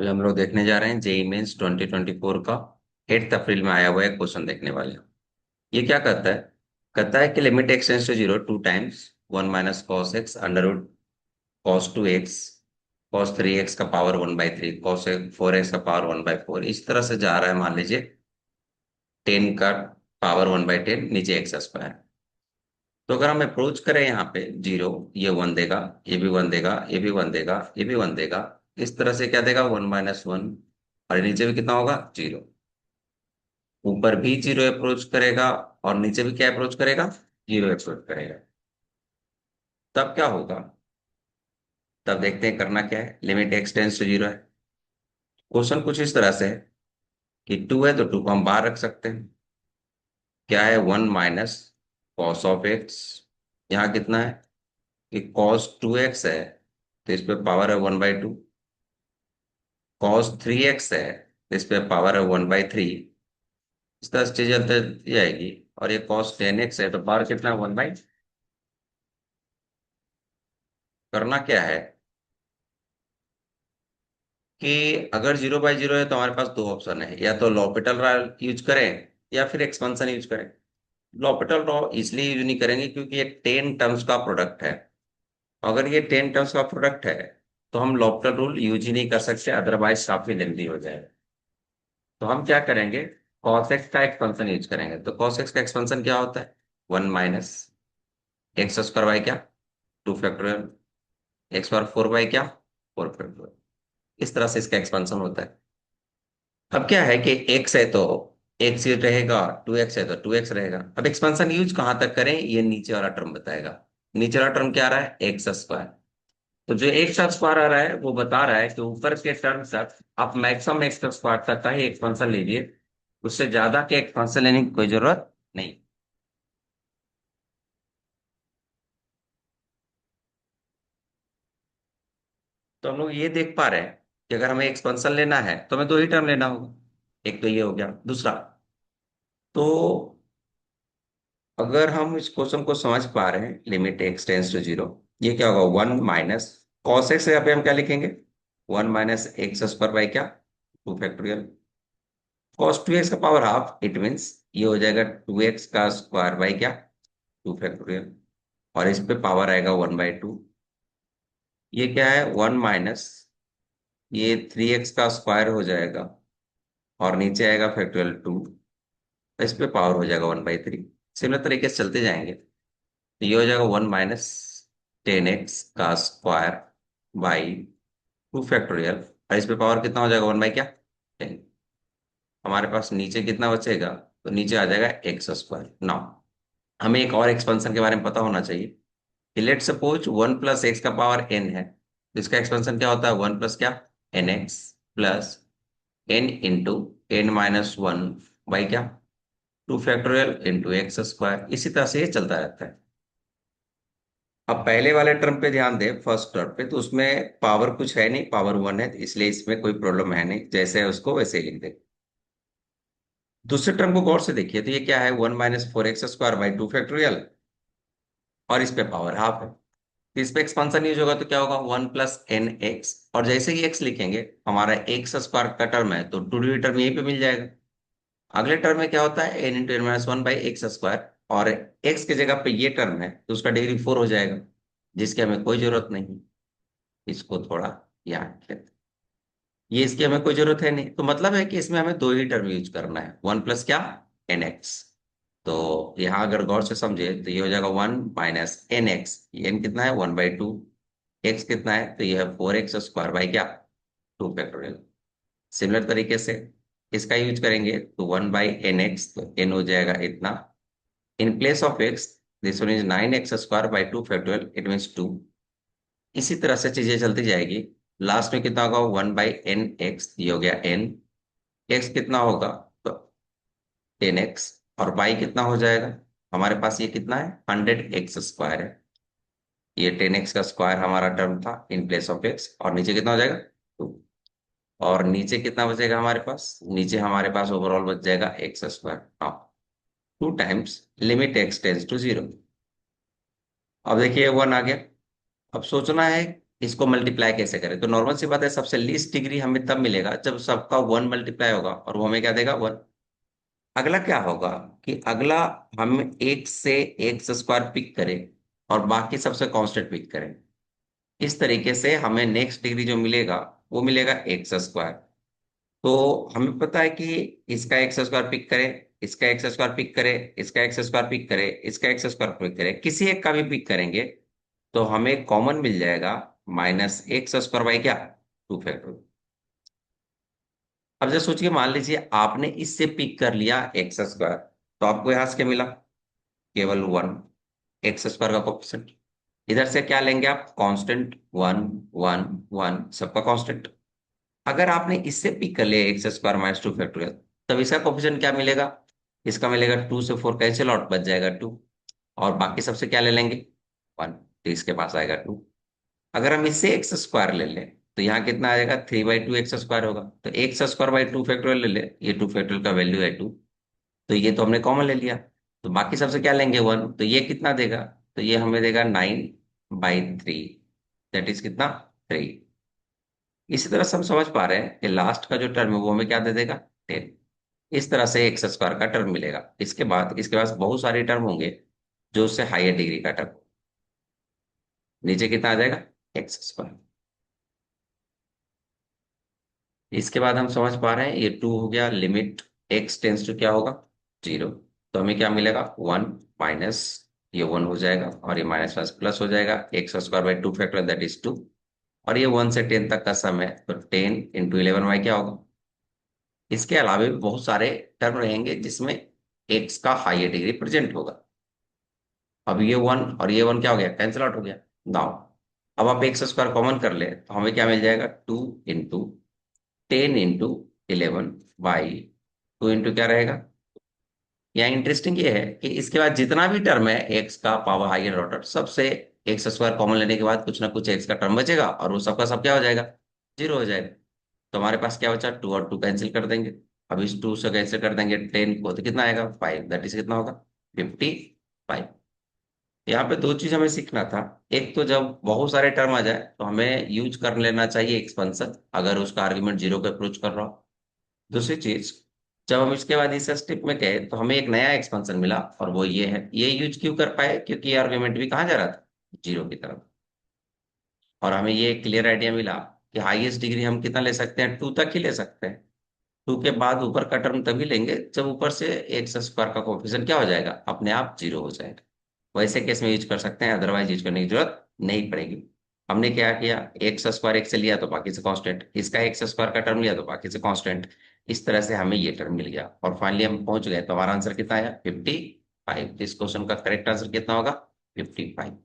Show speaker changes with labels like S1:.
S1: अभी हम लोग देखने जा रहे हैं जेई मेंस 2024 का 8th अप्रैल में आया हुआ एक क्वेश्चन देखने वाले हैं। ये क्या कहता है कि limit x tends to zero two times one minus cos x under root cos two x cos three x का power one by three cos four x का पावर वन बाई फोर इस तरह से जा रहा है। मान लीजिए 10 का पावर वन बाई टेन नीचे एक्स स्क्वायर। तो अगर हम अप्रोच करें यहाँ पे जीरो, ये वन देगा, ये भी वन देगा, ये भी वन देगा, ये भी वन देगा। इस तरह से क्या देगा, वन माइनस वन। और नीचे भी कितना होगा, जीरो। ऊपर भी जीरो अप्रोच करेगा और नीचे भी क्या अप्रोच करेगा, जीरो अप्रोच करेगा। तब क्या होगा, तब देखते हैं करना क्या है। Limit x tends to zero है। क्वेश्चन कुछ इस तरह से है कि टू है तो टू को हम बाहर रख सकते हैं। क्या है, one minus cos of x. यहाँ कितना है कि कॉस टू एक्स है, तो इस पे पावर है one by two. Cos three x है, तो इस पे पावर है वन बाई थ्री। इस तरह से चीजें चलती जाएगी। और ये कॉस टेन एक्स है, तो पावर कितना है, वन बाई। करना क्या है कि अगर जीरो बाई जीरो है तो हमारे पास दो ऑप्शन है, या तो लॉपिटल यूज करें या फिर एक्सपेंशन यूज करें। लॉपिटल लॉ इसलिए यूज नहीं करेंगे क्योंकि ये 10 टर्म्स का प्रोडक्ट है। अगर ये 10 टर्म्स का प्रोडक्ट है तो हम लॉपिटल रूल यूज ही नहीं कर सकते, अदरवाइज काफी लेंदी हो जाएगा। तो हम क्या करेंगे, cos x का एक्सपेंशन यूज करेंगे। तो cos x का एक्सपेंशन क्या होता है, one minus x square by क्या, two factorial x power four by क्या, फोर फैक्टोरियल। इस तरह से इसका एक्सपेंशन होता है। अब क्या है कि x है तो x ही रहेगा, टू एक्स है तो टू एक्स रहेगा। अब एक्सपेंशन यूज कहां तक करें, ये नीचे वाला टर्म बताएगा। नीचे वाला टर्म क्या आ रहा है, एक्स स्क्वायर। तो जो एक्स स्क्वायर आ रहा है वो बता रहा है कि ऊपर के टर्म तक आप मैक्सिमम एक्स स्क्वायर तक का ही एक्सपेंशन लीजिए, उससे ज्यादा के एक्सपेंशन लेने की कोई जरूरत नहीं। तो हम लोग ये देख पा रहे हैं कि अगर हमें एक्सपेंशन लेना है तो हमें दो ही टर्म लेना होगा। एक तो ये हो गया, दूसरा तो अगर हम इस क्वेश्चन को समझ पा रहे हैं, limit x tends to zero, ये क्या होगा, वन माइनस कॉस एक्स। यहाँ पे हम क्या लिखेंगे, one minus x square by क्या, two factorial cos two x का पावर हाफ। इट मीन्स ये हो जाएगा टू एक्स का स्क्वायर बाई क्या, टू फैक्टोरियल। और इस पे पावर आएगा वन बाई टू। ये क्या है, वन माइनस ये थ्री एक्स का स्क्वायर हो जाएगा और नीचे आएगा फैक्टोरियल टू। इस पे पावर हो जाएगा वन बाई थ्री। सिमिलर तरीके से चलते जाएंगे तो ये हो जाएगा वन माइनस टेन एक्स का स्क्वायर बाई टू फैक्टोरियल। और इस पे पावर कितना हो जाएगा, वन बाई क्या, टेन। हमारे पास नीचे कितना बचेगा, तो नीचे आ जाएगा एक्स स्क्वायर। नाउ हमें एक और एक्सपेंशन के बारे में पता होना चाहिए कि let suppose one plus x का पावर एन है, तो इसका एक्सपेंशन क्या होता है, वन प्लस क्या, n x plus n into n minus one by क्या, two factorial into x square. इसी तरह से ये चलता रहता है। अब पहले वाले टर्म पे ध्यान दें, फर्स्ट टर्म पे, तो उसमें पावर कुछ है नहीं, पावर वन है, तो इसलिए इसमें कोई प्रॉब्लम है नहीं, जैसे है उसको वैसे ही लिख दे। दूसरे टर्म को गौर से देखिए, तो ये क्या है, one minus four x square by two factorial. और इस पे पावर हाफ है, तो इस पे एक्सपांशन यूज होगा तो क्या होगा, वन प्लस एन एक्स। और जैसे ही एक्स लिखेंगे, हमारा एक्स स्क्वायर का टर्म है तो टू डी टर्म यहीं पे मिल जाएगा। अगले टर्म में क्या होता है, n into n minus one by x square. और एक्स की जगह पे ये टर्म है तो उसका डिग्री फोर हो जाएगा, जिसकी हमें कोई जरूरत नहीं। इसको थोड़ा याद रखें। ये इसकी हमें कोई जरूरत है नहीं, तो मतलब है कि इसमें हमें दो ही टर्म यूज करना है, वन प्लस क्या, एन एक्स। तो यहाँ अगर गौर से समझे तो ये हो जाएगा one minus n x. N कितना है, वन बाई टू। एक्स कितना है, तो ये है फोर एक्स स्क्वायर बाई क्या, टू फैक्टोरियल। सिमिलर तरीके से इसका यूज करेंगे तो वन बाई एन एक्स, तो एन हो जाएगा इतना। In place of x, this one is nine x square by two factorial, it means two. इसी तरह से चीजें चलती जाएगी। लास्ट में कितना होगा, वन बाई एन एक्स, ये हो गया एन। एक्स कितना होगा, तो टेन एक्स। और बाई कितना हो जाएगा, हमारे पास ये कितना है, हंड्रेड एक्स स्क्वायर है। ये टेन एक्स का स्क्वायर हमारा टर्म था इन प्लेस ऑफ एक्स। और नीचे कितना हो जाएगा, टू। और नीचे कितना बचेगा हमारे पास, नीचे हमारे पास ओवरऑल बच जाएगा एक्स स्क्वायर। हाँ, two times limit x tends to zero. अब देखिए वन आ गया। अब सोचना है इसको मल्टीप्लाई कैसे करें? तो नॉर्मल सी बात है, सबसे लीस्ट डिग्री हमें तब मिलेगा जब सबका 1 मल्टीप्लाई होगा, और वो हमें क्या देगा? 1। अगला क्या होगा कि अगला हम एक से एक्स स्क्वायर पिक करें और बाकी सबसे कांस्टेंट पिक करें। इस तरीके से हमें नेक्स्ट डिग्री जो मिलेगा वो मिलेगा एक्स स्क्वायर। तो हमें पता है कि इसका एक्स स्क्वायर पिक करें, इसका एक्स स्क्वायर पिक करें, इसका एक्स स्क्वायर पिक करें, इसका एक्स स्क्वायर पिक करें, किसी एक का भी पिक करेंगे तो हमें कॉमन मिल जाएगा माइनस एक्स स्क्वायर बाई क्या? 2 फैक्टोरियल। अब जब सोचिए, मान लीजिए आपने इससे पिक कर लिया एक्स स्क्वायर, तो आपको यहां से क्या मिला? केवल 1, एक्स स्क्वायर का कोफिशिएंट। इधर से क्या लेंगे आप? कांस्टेंट 1 1 1, सबका कांस्टेंट। अगर आपने इससे पिक कर लिया एक्स स्क्वायर माइनस 2 फैक्टोरियल, तब इसका कोफिशिएंट क्या मिलेगा? इसका मिलेगा 2 से 4 कैंसिल आउट, बच जाएगा 2। और बाकी सबसे क्या ले लेंगे? 1, तो इसके पास आएगा 2। अगर हम इससे एक्स स्क्वायर ले लें तो यहाँ कितना आ जाएगा? 3/2 एक्स स्क्वायर होगा। तो एक्स स्क्वायर बाई 2 फैक्टोरियल ले ले, ये 2 फैक्टोरियल का वैल्यू है 2। तो ये तो हमने कॉमन ले लिया। तो बाकी सबसे क्या लेंगे? 1। तो ये कितना देगा? तो ये हमें देगा 9/3, दैट इज कितना? 3। इसी तरह से हम समझ पा रहे हैं कि लास्ट का जो टर्म है वो हमें क्या दे देगा? 10। इस तरह से एक्स स्क्वायर का टर्म मिलेगा। इसके बाद इसके पास बहुत सारे टर्म होंगे जो उससे हायर डिग्री का टर्म। नीचे कितना आ जाएगा? X square. इसके बाद हम समझ पा रहे हैं ये 2 हो गया, लिमिट एक्स टेंस टू क्या होगा? 0। तो हमें क्या मिलेगा? 1 माइनस, ये 1 हो जाएगा और ये माइनस प्लस प्लस हो जाएगा, x square by 2 factor that is 2। और ये 1 से 10 तक का सम है, तो 10 × 11 बाई क्या होगा? इसके अलावा भी बहुत सारे टर्म रहेंगे जिसमें एक्स का हायर डिग्री प्रेजेंट होगा। अब ये 1 और ये 1 क्या हो गया? कैंसिल आउट हो गया। नाउ अब आप एक्स स्क्वायर कॉमन कर ले तो हमें क्या मिल जाएगा? 2 × 10 × 11 बाई 2 क्या रहेगा? यहाँ इंटरेस्टिंग ये है कि इसके बाद जितना भी टर्म है एक्स का पावर हायर ऑर्डर, सबसे एक्स स्क्वायर कॉमन लेने के बाद कुछ ना कुछ एक्स का टर्म बचेगा और वो सबका सब क्या हो जाएगा? 0 हो जाएगा। तो हमारे पास क्या बचा? 2 और 2 कैंसिल कर देंगे। अब इस 2 से कैंसिल कर देंगे 10 को, तो कितना आएगा? 5, दैट इज कितना होगा? 55। यहाँ पे दो चीज हमें सीखना था। एक तो जब बहुत सारे टर्म आ जाए तो हमें यूज कर लेना चाहिए एक्सपेंशन, अगर उसका आर्ग्यूमेंट 0 पे अप्रोच कर रहा हो। दूसरी चीज, जब हम इसके बाद इस स्टेप में गए तो हमें एक नया एक्सपेंशन मिला, और वो ये है। ये यूज क्यों कर पाए? क्योंकि ये आर्ग्यूमेंट भी कहाँ जा रहा था? 0 की तरफ। और हमें ये क्लियर आइडिया मिला कि हाईएस्ट डिग्री हम कितना ले सकते हैं? 2 तक ही ले सकते हैं। 2 के बाद ऊपर का टर्म तभी लेंगे जब ऊपर से एक्स स्क्वायर का कोफिशिएंट क्या हो जाएगा? अपने आप 0 हो जाएगा। वैसे केस में यूज कर सकते हैं, अदरवाइज यूज करने की जरूरत नहीं पड़ेगी। हमने क्या किया? एक्स स्क्वायर एक से लिया तो बाकी से कांस्टेंट, इसका एक्स स्क्वायर का टर्म लिया तो बाकी से कांस्टेंट। इस तरह से हमें ये टर्म मिल गया और फाइनली हम पहुंच गए। तो हमारा आंसर कितना आया? 55। इस क्वेश्चन का करेक्ट आंसर कितना होगा? 55।